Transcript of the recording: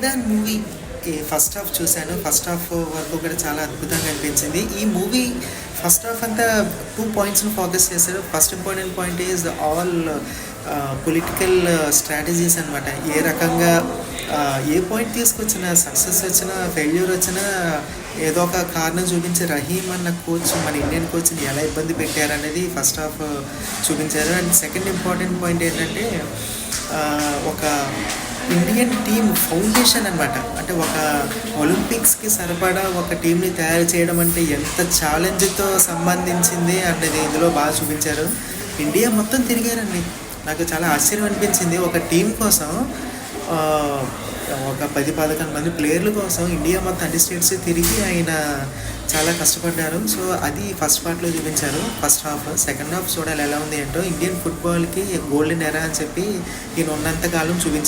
'ఖైర్దాన్' movie first half చూశాను. First half వరకు కూడా చాలా అద్భుతంగా అనిపించింది. ఈ మూవీ ఫస్ట్ హాఫ్ అంతా 2 పాయింట్స్‌ని ఫోకస్ చేశారు. First important point is all political strategies అనమాట. ఏ రకంగా ఏ పాయింట్ తీసుకొచ్చినా, సక్సెస్ వచ్చినా, ఫెయిల్యూర్ వచ్చినా ఏదో ఒక కారణం చూపించి రహీమ్ అన్న కోచ్ మన ఇండియన్ కోచ్‌ని ఎలా ఇబ్బంది పెట్టారనేది ఫస్ట్ హాఫ్ చూపించారు. అండ్ సెకండ్ ఇంపార్టెంట్ పాయింట్ ఏంటంటే ఒక ఇండియన్ టీమ్ ఫౌండేషన్ అనమాట. అంటే ఒక ఒలింపిక్స్‌కి సరిపడా ఒక టీమ్‌ని తయారు చేయడం అంటే ఎంత ఛాలెంజ్‌తో సంబంధించింది అనేది ఇందులో బాగా చూపించారు. ఇండియా మొత్తం తిరిగారండి. నాకు చాలా ఆశ్చర్యం అనిపించింది. ఒక టీం కోసం ఆహ్, ఒక 10, 11 మంది ప్లేయర్ల కోసం ఇండియా మొత్తం అన్ని స్టేట్స్ తిరిగి ఆయన చాలా కష్టపడ్డారు. సో, అది ఫస్ట్ పార్ట్‌లో చూపించారు. First half. సెకండ్ హాఫ్ చూడాలి ఎలా ఉంది ఏంటో. ఇండియన్ ఫుట్బాల్‌కి గోల్డెన్ ఎరా అని చెప్పి ఈయన ఉన్నంత కాలం చూపించారు.